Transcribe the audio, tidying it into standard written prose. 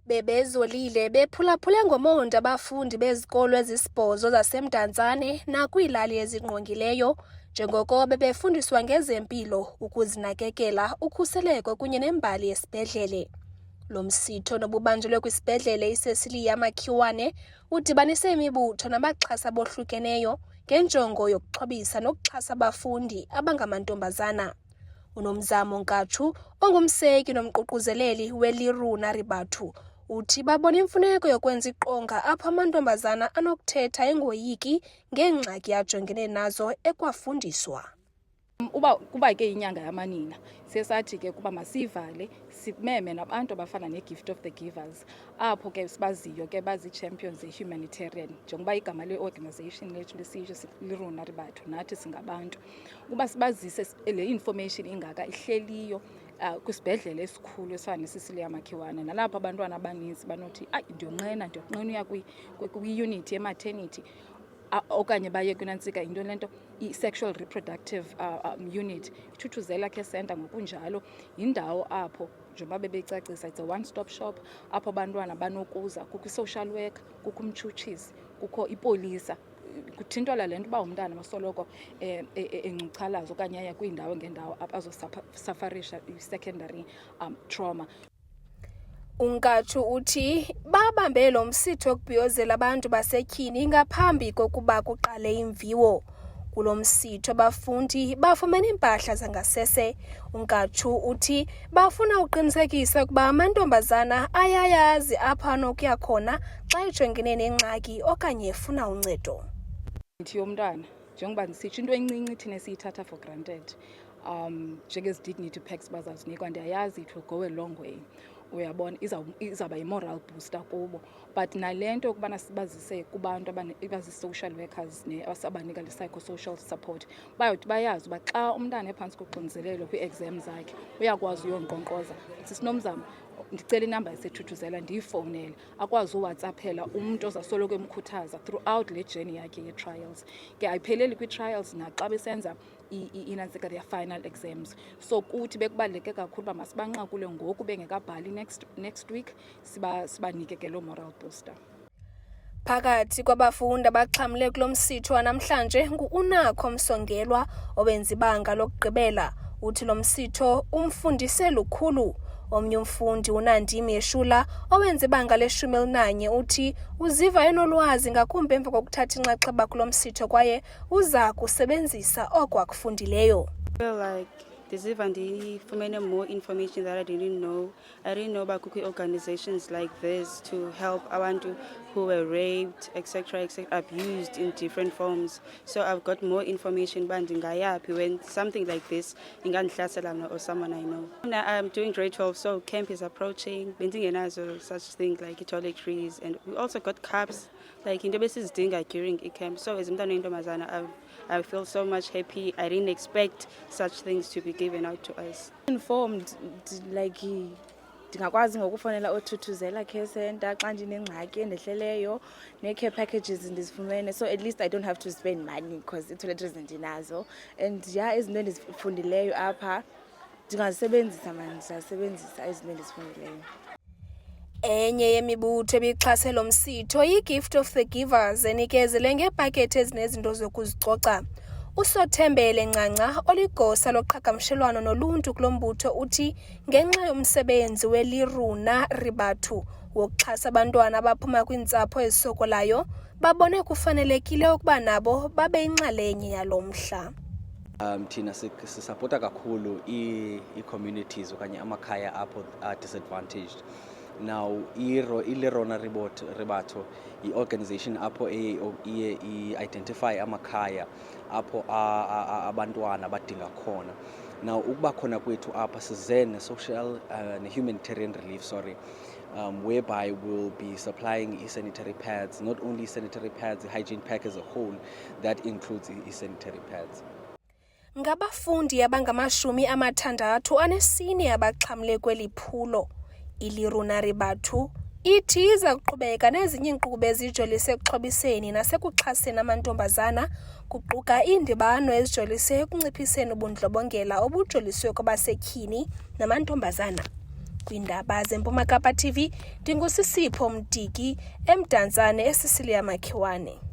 Bebezolile bephulaphule ngomonde abafundi bezikolo ezisibhozo zaseMdantsane nakwiilali ezingqongileyo njengoko bebefundiswa ngezempilo, ukuzinakekela, ukhuseleko kunye nembali yesibhedlele. Lo msitho nobubanjelwe kwisibhedlele iCecilia Makhiwane udibanise imibutho nabaxhasi abohlukeneyo ngenjongo yokuxhobisa nokuxhasa abafundi abangamantombazana. uNomzamo Nkachu ongumseki nomququzeleli weLiru Naribatu uthi babona imfuneko yokwenza iqonga apho amantombazana anokuthetha engoyiki ngengxaki ajongene nazo ekwafundiswa. Kuba ke inyanga yamanina sesathi ke kuba masivale simeme nabantu abafana neGift of the Givers apho ke sibaziyo ke bazi-champions ze-humanitarian njengoba igama le-organization lethu lisisho Liru Naribatu nathi singabantu kuba sibazise le information ingaka ihleliyo kwisibhedlele esikhulu esifana neCecilia Makhiwane nalapho abantwana abaninzi banothi ndiyonqena uya kwi-unit ye-maternity okanye baye kwinantsika into lento i-sexual reproductive unit. Ithuthuzela Care Center ngokunjalo yindawo apho njengoba bebecacisa it's a one-stop shop apho abantwana banokuza, kukho i-social worker, kukho umtshutshisi, kukho ipolisa. Kuthintwa le nto uba umntana masoloko encuchalazo okanye aya kwiindawo ngeendawo azosafarisha i-secondary trauma. uNkachu uthi babambe lo msitho wokubhiyozela abantu basetyhini ngaphambi kokuba kuqale imviwo. Kulo msitho abafundi bafumene impahla zangasese. uNkachu uthi bafuna uqinisekisa ukuba amantombazana ayayazi apha anokuya khona xa ejongene nengxaki okanye efuna uncedo. Ndithi yomntwana njengoba ndisitsho into encinci thina siyithatha for granted njengezi-dignity packs bazazinikwa ndiyayazi it will go a long way. Uyabona izawuba yi-moral booster kubo but nalento ukubana sibazise kubantu abazi-social workers abasabanika le-psychosocial support bayothi bayazi uba xa umntana ephantsi koxinzelelo kwii-exam zakhe uyakwazi uyonkqonkqoza. Sinomzamo ndicela inamba yasethuthuzela ndiyifowunele akwazi uwhatsappela umntu ozasoloko emkhuthaza throughout le journey yakhe ye-trials. Ke ayipheleli kwi-trials naxa besenza inantsika their final exams. So kuthi bekubaluleke kakhulu uba masibanqakule ngoku bengekabhali next week sibanike ke loo moral booster. Phakathi kwabafundi abaxhamle kulo msitho wanamhlanje ngu-Unakho Msongelwa owenza ibanga lokugqibela. Uthi lo msitho umfundise lukhulu. Omnye umfundi uNandimi Eshula owenza ibanga le-11 uthi uziva enolwazi ngakumbi emva kokuthatha inxaxheba kulo msitho kwaye uza kusebenzisa oko akufundileyo. Ndiziva ndifumene more information that I didn't know. I didn't know about cookie organizations like this to help abantu who were raped, etc., abused in different forms. So I've got more information when something like this or someone I know. I'm doing grade 12, so camp is approaching. Such things like toiletries, and we also got cups like in the basis during a camp. So as I feel so much happy. I didn't expect such things to be given out to us. Informed like ndingakwazi ngokufonela othuthuzela Care Center xa ndinengxaki endehleleyo ne-care packages ndizifumene, so at least I don't have to spend money because ii-toiletries ndinazo. And izinto endizifundileyo apha ndingazisebenzisa ndizasebenzisa izinto endizifundileyo. Enye yemibutho ebixhase lo msitho yi-Gift of the Givers enikezele ngeepakethi ezinezinto zokuzicoca. uSothembele Ncanca oligosa loqhagamshelwano noluntu kulo mbutho uthi ngenxa yomsebenzi weLiru Naribatu wokuxhasa abantwana abaphuma kwintsapho ezisokolayo babone kufanelekile ukuba nabo babe inxalenye yalo mhla. Thina sisapota kakhulu i-communities okanye amakhaya apho disadvantaged. Now iLiru Naribatu i-organization apho iye i-identify amakhaya apho abantwana badinga khona. Now ukuba khona kwethu apha size ne-social humanitarian relief whereby we'll be supplying sanitary pads, not only sanitary pads, hygiene pack as a whole, that includes sanitary pads. Ngabafundi abangama-64 abaxhamle kweli phulo. iLiru Naribatu ithi iza kuqhubeka nezinye iinkqubo ezijolise ekuxhobiseni nasekuxhaseni amantombazana kuquka iindibano ezijolise ekunciphiseni ubundlobongela obujoliswe kwabasetyhini namantombazana. Kwiindaba zeMpuma Kapa TV, ndingusisipho Mdiki, eMdantsane eSiciliya Makhiwane.